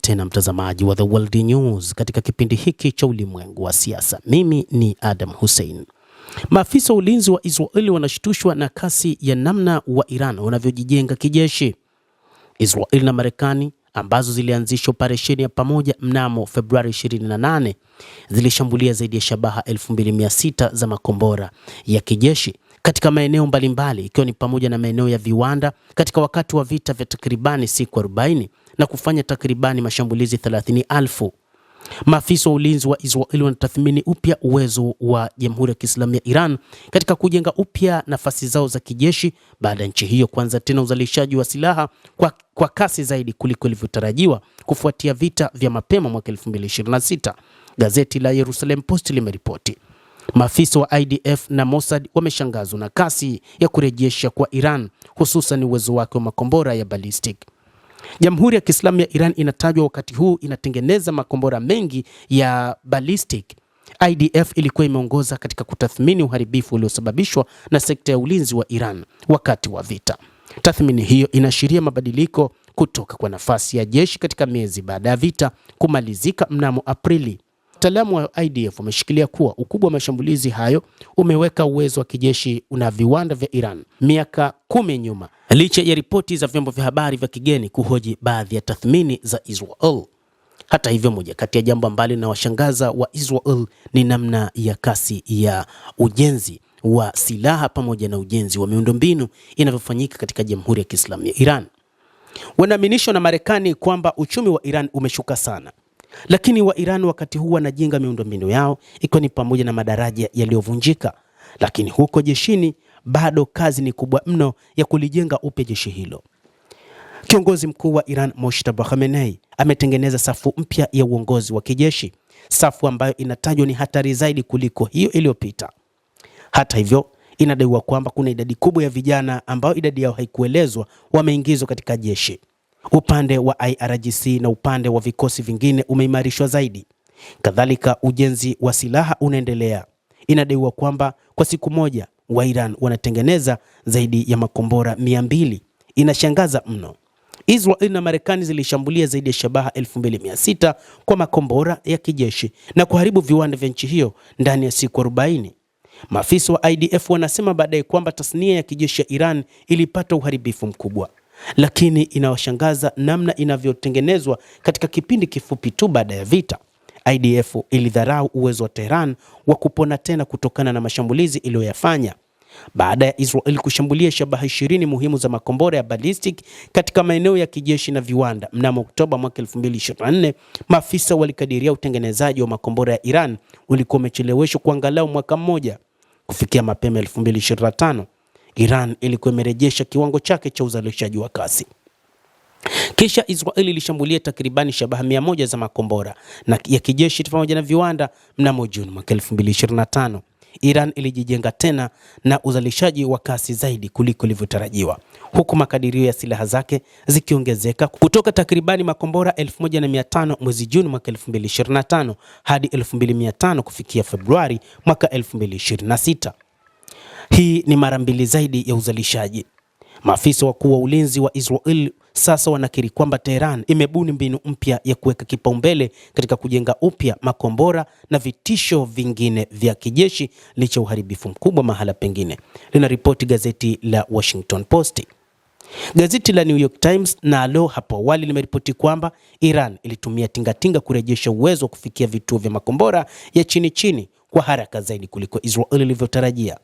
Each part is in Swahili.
tena mtazamaji wa The World News katika kipindi hiki cha ulimwengu wa siasa. Mimi ni Adam Hussein. Maafisa wa ulinzi wa Israeli wanashtushwa na kasi ya namna wa Iran wanavyojijenga kijeshi. Israeli na Marekani ambazo zilianzisha operesheni ya pamoja mnamo Februari 28 zilishambulia zaidi ya shabaha 2600 za makombora ya kijeshi katika maeneo mbalimbali, ikiwa ni pamoja na maeneo ya viwanda katika wakati wa vita vya takribani siku 40 na kufanya takribani mashambulizi 30,000. Maafisa wa ulinzi wa Israeli wanatathmini upya uwezo wa Jamhuri ya Kiislamu ya Iran katika kujenga upya nafasi zao za kijeshi baada ya nchi hiyo kuanza tena uzalishaji wa silaha kwa kasi zaidi kuliko ilivyotarajiwa kufuatia vita vya mapema mwaka 2026. Gazeti la Jerusalem Post limeripoti. Maafisa wa IDF na Mossad wameshangazwa na kasi ya kurejesha kwa Iran, hususan uwezo wake wa makombora ya ballistic. Jamhuri ya Kiislamu ya Iran inatajwa wakati huu inatengeneza makombora mengi ya ballistic. IDF ilikuwa imeongoza katika kutathmini uharibifu uliosababishwa na sekta ya ulinzi wa Iran wakati wa vita. Tathmini hiyo inaashiria mabadiliko kutoka kwa nafasi ya jeshi katika miezi baada ya vita kumalizika mnamo Aprili. Wataalamu wa IDF wameshikilia kuwa ukubwa wa mashambulizi hayo umeweka uwezo wa kijeshi una viwanda vya Iran miaka 10 nyuma, licha ya ripoti za vyombo vya habari vya kigeni kuhoji baadhi ya tathmini za Israel. Hata hivyo, moja kati ya jambo ambalo linawashangaza wa Israel ni namna ya kasi ya ujenzi wa silaha pamoja na ujenzi wa miundombinu inavyofanyika katika Jamhuri ya Kiislamu ya Iran. Wanaaminishwa na Marekani kwamba uchumi wa Iran umeshuka sana, lakini wa Iran wakati huu wanajenga miundombinu yao ikiwa ni pamoja na madaraja yaliyovunjika, lakini huko jeshini bado kazi ni kubwa mno ya kulijenga upya jeshi hilo. Kiongozi mkuu wa Iran Mojtaba Khamenei ametengeneza safu mpya ya uongozi wa kijeshi, safu ambayo inatajwa ni hatari zaidi kuliko hiyo iliyopita. Hata hivyo, inadaiwa kwamba kuna idadi kubwa ya vijana ambao idadi yao haikuelezwa wameingizwa katika jeshi. Upande wa IRGC na upande wa vikosi vingine umeimarishwa zaidi. Kadhalika, ujenzi wa silaha unaendelea. Inadaiwa kwamba kwa siku moja wa Iran wanatengeneza zaidi ya makombora 200. Inashangaza mno. Israeli na Marekani zilishambulia zaidi ya shabaha 2600 kwa makombora ya kijeshi na kuharibu viwanda vya nchi hiyo ndani ya siku 40. Maafisa wa IDF wanasema baadaye kwamba tasnia ya kijeshi ya Iran ilipata uharibifu mkubwa, lakini inawashangaza namna inavyotengenezwa katika kipindi kifupi tu baada ya vita. IDF ilidharau uwezo wa Tehran wa kupona tena kutokana na mashambulizi iliyoyafanya. Baada ya Israel kushambulia shabaha 20 muhimu za makombora ya ballistic katika maeneo ya kijeshi na viwanda mnamo Oktoba mwaka 2024, maafisa walikadiria utengenezaji wa makombora ya Iran ulikuwa umecheleweshwa kwa angalau mwaka mmoja. Kufikia mapema 2025, Iran ilikuwa imerejesha kiwango chake cha uzalishaji wa kasi. Kisha Israeli ilishambulia takribani shabaha 100 za makombora na ya kijeshi pamoja na viwanda mnamo Juni mwaka 2025. Iran ilijijenga tena na uzalishaji wa kasi zaidi kuliko ilivyotarajiwa, huku makadirio ya silaha zake zikiongezeka kutoka takribani makombora 1500 mwezi Juni mwaka 2025 hadi 2500 kufikia Februari mwaka 2026. Hii ni mara 2 zaidi ya uzalishaji. Maafisa wakuu wa ulinzi wa Israel sasa wanakiri kwamba Tehran imebuni mbinu mpya ya kuweka kipaumbele katika kujenga upya makombora na vitisho vingine vya kijeshi licha uharibifu mkubwa mahala pengine, linaripoti gazeti la Washington Post. Gazeti la New York Times nalo hapo awali limeripoti kwamba Iran ilitumia tingatinga kurejesha uwezo wa kufikia vituo vya makombora ya chini kwa haraka zaidi kuliko Israel ilivyotarajia.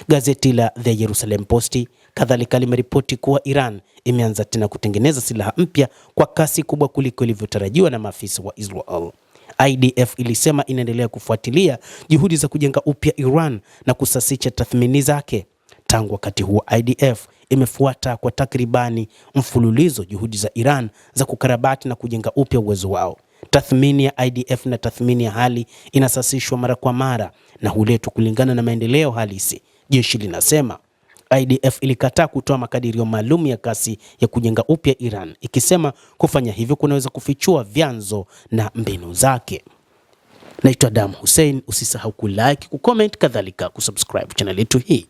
Gazeti la The Jerusalem Post kadhalika limeripoti kuwa Iran imeanza tena kutengeneza silaha mpya kwa kasi kubwa kuliko ilivyotarajiwa na maafisa wa Israel. IDF ilisema inaendelea kufuatilia juhudi za kujenga upya Iran na kusasisha tathmini zake. Tangu wakati huo, IDF imefuata kwa takribani mfululizo juhudi za Iran za kukarabati na kujenga upya uwezo wao. Tathmini ya IDF na tathmini ya hali inasasishwa mara kwa mara na huletwa kulingana na maendeleo halisi. Jeshi linasema IDF ilikataa kutoa makadirio maalum ya kasi ya kujenga upya Iran, ikisema kufanya hivyo kunaweza kufichua vyanzo na mbinu zake. Naitwa Adam Hussein, usisahau kulike, kucomment kadhalika kusubscribe channel yetu hii.